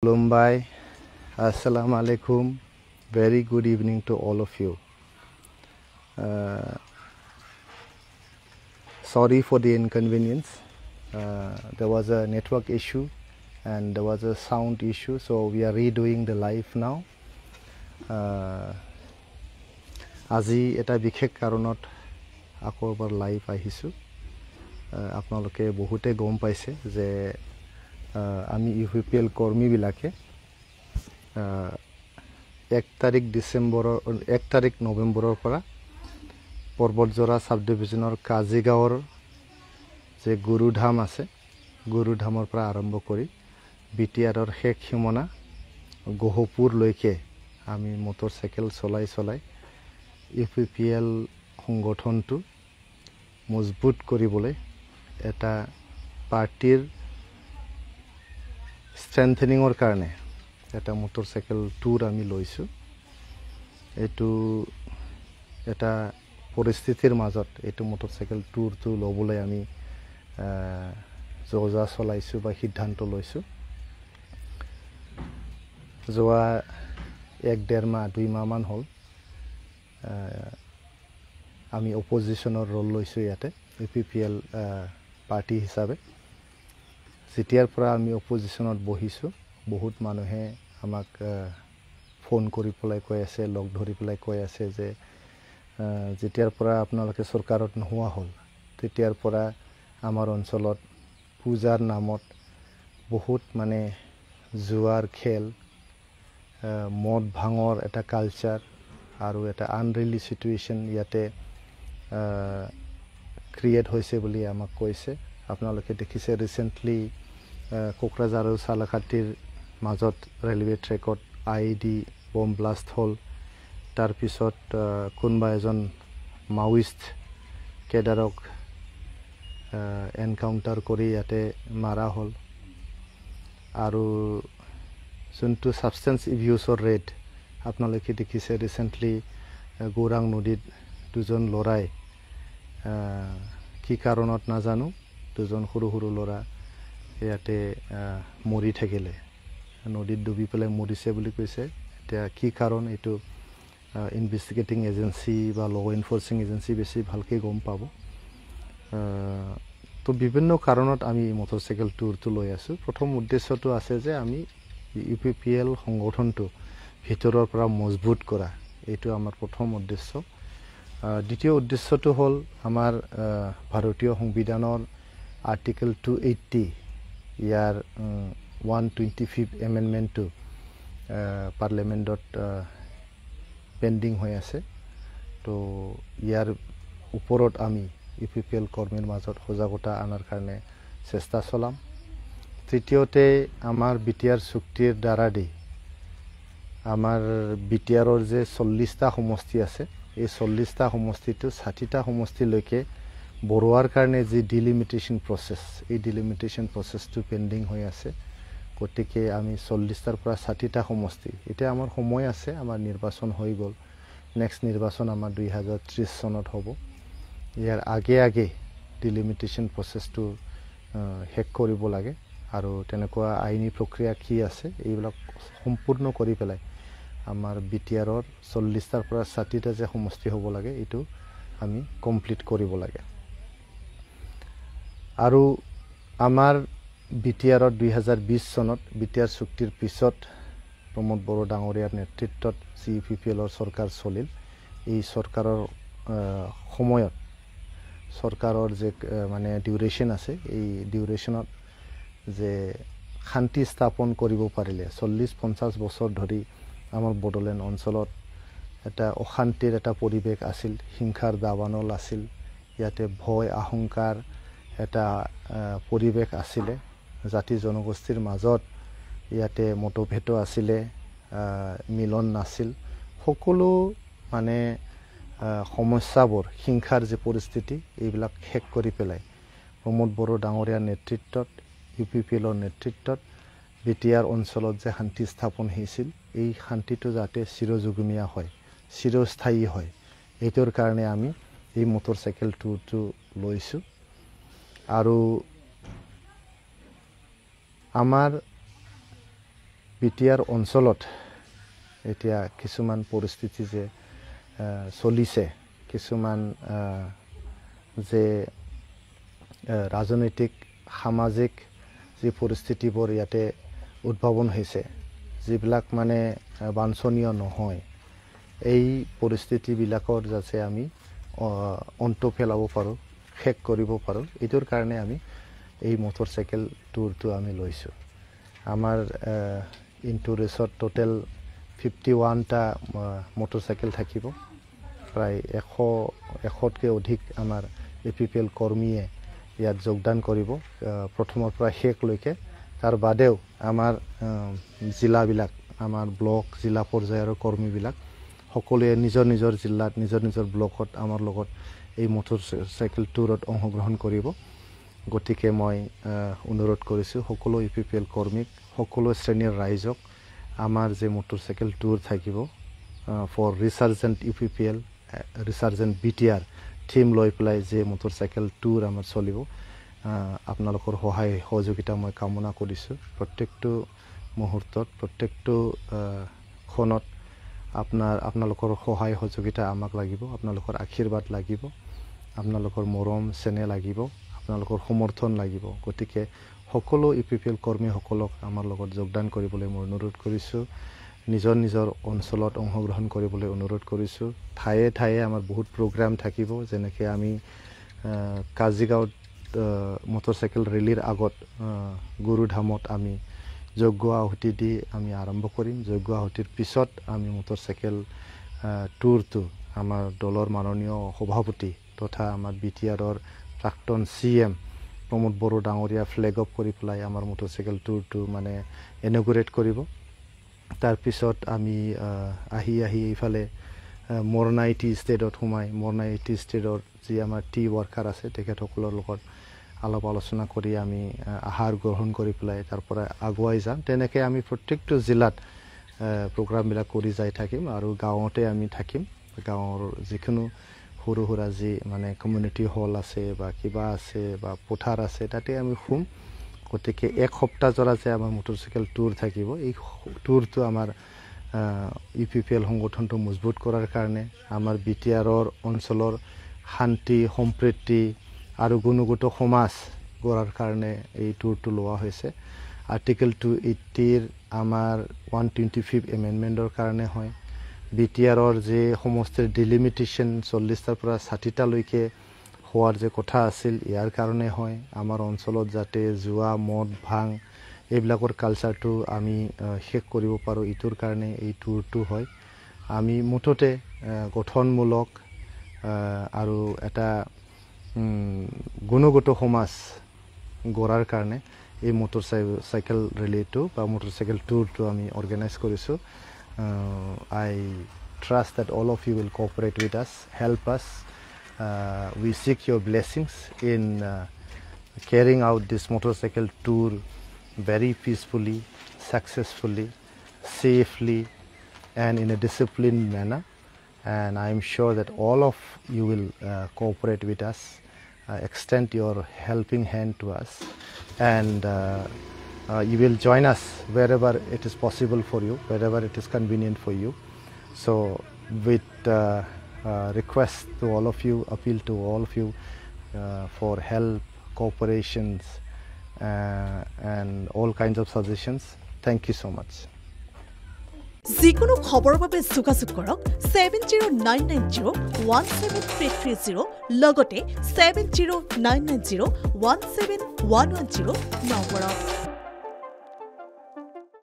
Mumbai, Assalamu alaikum. Very good evening to all of you. Sorry for the inconvenience. There was a network issue and there was a sound issue, so we are redoing the live now. আজি এটা বিশেষ কাৰণত আকৌ এবাৰ live আহিছোঁ। আপোনালোকে বহুতে গম পাইছে যে আমি ইউপিপিএল কৰ্মীবিলাকে 1 তাৰিখ নৱেম্বৰৰ পৰা পৰ্বতজৰা সাব ডিভিজনৰ কাজিগাঁৱৰ যে গুৰুধাম আছে, গুৰুধামৰ পৰা আৰম্ভ কৰি বিটিআৰৰ শেষ সীমনা গহপুৰলৈকে আমি মটৰচাইকেল চলাই ইউপিপিএল সংগঠনটো মজবুত কৰিবলৈ এটা পাৰ্টিৰ স্ট্ৰেংথেনিঙৰ কাৰণে এটা মটৰচাইকেল টুৰ আমি লৈছোঁ। এইটো এটা পৰিস্থিতিৰ মাজত এইটো মটৰচাইকেল টুৰটো ল'বলৈ আমি যোজা চলাইছোঁ বা সিদ্ধান্ত লৈছোঁ। যোৱা 1-1.5 মাহ 2 মাহমান হ'ল আমি অপজিশ্যনৰ ৰোল লৈছোঁ ইয়াতে ইউপিপিএল পাৰ্টি হিচাপে। যেতিয়াৰ পৰা আমি অপজিশ্যনত বহিছোঁ বহুত মানুহে আমাক ফোন কৰি পেলাই কৈ আছে, লগ ধৰি পেলাই কৈ আছে যে যেতিয়াৰ পৰা আপোনালোকে চৰকাৰত নোহোৱা হ'ল তেতিয়াৰ পৰা আমাৰ অঞ্চলত পূজাৰ নামত বহুত মানে জুৱাৰ খেল, মদ ভাঙৰ এটা কালচাৰ আৰু এটা আনৰিয়েলি চিটুৱেশ্যন ইয়াতে ক্ৰিয়েট হৈছে বুলি আমাক কৈছে। আপোনালোকে দেখিছে ৰিচেণ্টলি কোকৰাঝাৰ আৰু চালাকাটিৰ মাজত ৰেলৱে ট্ৰেকত IED বম ব্লাষ্ট হ'ল। তাৰপিছত কোনোবা এজন মাওইষ্ট কেডাৰক এনকাউণ্টাৰ কৰি ইয়াতে মাৰা হ'ল। আৰু যোনটো ছাবষ্টেন্স এবিউজৰ ৰেট আপোনালোকে দেখিছে ৰিচেণ্টলি গৌৰাং নদীত 2জন ল'ৰাই কি কাৰণত নাজানো 2জন সৰু ল'ৰা ইয়াতে মৰি থাকিলে, নদীত ডুবি পেলাই মৰিছে বুলি কৈছে। এতিয়া কি কাৰণ এইটো ইনভেষ্টিগেটিং এজেঞ্চি বা ল এনফৰ্চিং এজেঞ্চি বেছি ভালকৈ গম পাব। তো বিভিন্ন কাৰণত আমি মটৰচাইকেল টুৰটো লৈ আছোঁ। প্ৰথম উদ্দেশ্যটো আছে যে আমি ইউপিপিএল সংগঠনটো ভিতৰৰ পৰা মজবুত কৰা, এইটো আমাৰ প্ৰথম উদ্দেশ্য। দ্বিতীয় উদ্দেশ্যটো হ'ল আমাৰ ভাৰতীয় সংবিধানৰ আৰ্টিকেল 280 ইয়াৰ 125th এমেণ্ডমেণ্টটো পাৰ্লিয়ামেণ্টত পেণ্ডিং হৈ আছে। তো ইয়াৰ ওপৰত আমি ইউপিপিএল কৰ্মীৰ মাজত সজাগতা আনাৰ কাৰণে চেষ্টা চলাম। তৃতীয়তে আমাৰ বিটিআৰ চুক্তিৰ দ্বাৰা দি আমাৰ বিটিআৰৰ যে 40টা সমষ্টি আছে, এই 40টা সমষ্টিটো 60টা সমষ্টিলৈকে বঢ়োৱাৰ কাৰণে যি ডিলিমিটেশ্যন প্ৰচেছ, এই ডিলিমিটেশ্যন প্ৰচেছটো পেণ্ডিং হৈ আছে। গতিকে আমি 40টাৰ পৰা 60টা সমষ্টি, এতিয়া আমাৰ সময় আছে, আমাৰ নিৰ্বাচন হৈ গ'ল, নেক্সট নিৰ্বাচন আমাৰ 2030 চনত হ'ব। ইয়াৰ আগে ডিলিমিটেশ্যন প্ৰচেছটো শেষ কৰিব লাগে আৰু তেনেকুৱা আইনী প্ৰক্ৰিয়া কি আছে এইবিলাক সম্পূৰ্ণ কৰি পেলাই আমাৰ বিটিআৰৰ 40টাৰ পৰা 60টা যে সমষ্টি হ'ব লাগে এইটো আমি কমপ্লিট কৰিব লাগে। আৰু আমাৰ বিটিআৰত 2020 চনত বিটিআৰ চুক্তিৰ পিছত প্ৰমোদ বড়ো ডাঙৰীয়াৰ নেতৃত্বত যি ইউপিপিএলৰ চৰকাৰ চলিল, এই চৰকাৰৰ সময়ত চৰকাৰৰ যে মানে ডিউৰেশ্যন আছে, এই ডিউৰেশ্যনত যে শান্তি স্থাপন কৰিব পাৰিলে 40-50 বছৰ ধৰি আমাৰ বড়োলেণ্ড অঞ্চলত এটা অশান্তিৰ এটা পৰিৱেশ আছিল, হিংসাৰ দাবানল আছিল, ইয়াতে ভয় আশংকাৰ এটা পৰিৱেশ আছিলে, জাতি জনগোষ্ঠীৰ মাজত ইয়াতে মতভেদ আছিলে, মিলন নাছিল, সকলো মানে সমস্যাবোৰ হিংসাৰ যে পৰিস্থিতি এইবিলাক শেষ কৰি পেলাই প্ৰমোদ বড়ো ডাঙৰীয়াৰ নেতৃত্বত ইউপিপিএলৰ নেতৃত্বত বিটিআৰ অঞ্চলত যে শান্তি স্থাপন হৈছিল, এই শান্তিটো যাতে চিৰযুগমীয়া হয়, চিৰস্থায়ী হয়, এইটোৰ কাৰণে আমি এই মটৰচাইকেল টুৰটো লৈছোঁ। আৰু আমাৰ বিটিআৰ অঞ্চলত এতিয়া কিছুমান পৰিস্থিতি যে চলিছে কিছুমান যে ৰাজনৈতিক সামাজিক যে পৰিস্থিতিবোৰ ইয়াতে উদ্ভাৱন হৈছে যিবিলাক মানে বাঞ্ছনীয় নহয় এই পৰিস্থিতিবিলাকৰ যাতে আমি অন্ত পেলাব পাৰোঁ শেষ কৰিব পাৰোঁ এইটোৰ কাৰণে আমি এই মটৰচাইকেল টুৰটো আমি লৈছোঁ আমাৰ ইনটু ৰেচত টোটেল 51টা মটৰচাইকেল থাকিব প্ৰায় 100তকৈ অধিক আমাৰ APPL কৰ্মীয়ে ইয়াত যোগদান কৰিব প্ৰথমৰ পৰা শেষলৈকে তাৰ বাদেও আমাৰ জিলাবিলাক আমাৰ ব্লক জিলা পৰ্যায়ৰ কৰ্মীবিলাক সকলোৱে নিজৰ নিজৰ জিলাত নিজৰ নিজৰ ব্লকত আমাৰ লগত এই মটৰচাইকেল টুৰত অংশগ্ৰহণ কৰিব গতিকে মই অনুৰোধ কৰিছোঁ সকলো APPL কৰ্মীক সকলো শ্ৰেণীৰ ৰাইজক আমাৰ যে মটৰচাইকেল টুৰ থাকিব ফৰ ৰিচাৰ্জেণ্ট UPPL ৰিচাৰ্জেণ্ট BTR থিম লৈ পেলাই যে মটৰচাইকেল টুৰ আমাৰ চলিব আপোনালোকৰ সহায় সহযোগিতা মই কামনা কৰিছোঁ প্ৰত্যেকটো মুহূৰ্তত প্ৰত্যেকটো ক্ষণত আপোনালোকৰ সহায় সহযোগিতা আমাক লাগিব আপোনালোকৰ আশীৰ্বাদ লাগিব আপোনালোকৰ মৰম চেনেহ লাগিব আপোনালোকৰ সমৰ্থন লাগিব গতিকে সকলো APPL কৰ্মীসকলক আমাৰ লগত যোগদান কৰিবলৈ মই অনুৰোধ কৰিছোঁ নিজৰ নিজৰ অঞ্চলত অংশগ্ৰহণ কৰিবলৈ অনুৰোধ কৰিছোঁ ঠায়ে ঠায়ে আমাৰ বহুত প্ৰগ্ৰাম থাকিব যেনেকৈ আমি কাজিগাঁৱত মটৰচাইকেল ৰেলীৰ আগত গুৰুধামত আমি যজ্ঞ আহুতি দি আমি আৰম্ভ কৰিম যজ্ঞ আহুতিৰ পিছত আমি মটৰচাইকেল টুৰটো আমাৰ দলৰ মাননীয় সভাপতি তথা আমাৰ BTRৰ প্ৰাক্তন CM প্ৰমোদ বড়ো ডাঙৰীয়া ফ্লেগ অফ কৰি পেলাই আমাৰ মটৰচাইকেল টুৰটো মানে ইনঅগুৰেট কৰিব তাৰপিছত আমি আহি এইফালে মৰণাইটি ষ্টেটত সোমাই মৰণাইটি ষ্টেটৰ যি আমাৰ ৱাৰ্কাৰ আছে তেখেতসকলৰ লগত আলাপ আলোচনা কৰি আমি আহাৰ গ্ৰহণ কৰি পেলাই তাৰ পৰা আগুৱাই যাম তেনেকৈ আমি প্ৰত্যেকটো জিলাত প্ৰগ্ৰামবিলাক কৰি যাই থাকিম আৰু গাঁৱতে আমি থাকিম গাঁৱৰ যিকোনো সৰু সুৰা যি মানে কমিউনিটি হল আছে বা কিবা আছে বা পথাৰ আছে তাতে আমি শুম গতিকে এক সপ্তাহ জৰা যে আমাৰ মটৰচাইকেল টুৰ থাকিব এই টুৰটো আমাৰ UPPL সংগঠনটো মজবুত কৰাৰ কাৰণে আমাৰ BTRৰ অঞ্চলৰ শান্তি সম্প্ৰীতি আৰু গুণগত সমাজ গঢ়াৰ কাৰণে এই টুৰটো লোৱা হৈছে আৰ্টিকেল 280ৰ আমাৰ 125th এমেণ্ডমেণ্টৰ কাৰণে হয় BTRৰ যে সমষ্টিৰ ডিলিমিটেশ্যন 40টাৰ পৰা 60টালৈকে হোৱাৰ যে কথা আছিল ইয়াৰ কাৰণে হয় আমাৰ অঞ্চলত যাতে জুৱা মদ ভাং এইবিলাকৰ কালচাৰটো আমি শেষ কৰিব পাৰোঁ ইটোৰ কাৰণে এই টুৰটো হয় আমি মুঠতে গঠনমূলক আৰু এটা গুণগত সমাজ গঢ়াৰ কাৰণে এই মটৰচাইকেল ৰেলীটো বা মটৰচাইকেল টুৰটো আমি অৰ্গেনাইজ কৰিছোঁ I trust that all of you will cooperate with us help us we seek your blessings in carrying out this motorcycle tour very peacefully successfully safely and in a disciplined manner and I am sure that all of you will cooperate with us extend your helping hand to us and you will join us wherever it is possible for you wherever it is convenient for you so with request to all of you appeal to all of you for help cooperations and all kinds of suggestions thank you so much যিকোনো খবৰৰ বাবে যোগাযোগ কৰক 7099017330 লগতে 7099017110 নম্বৰত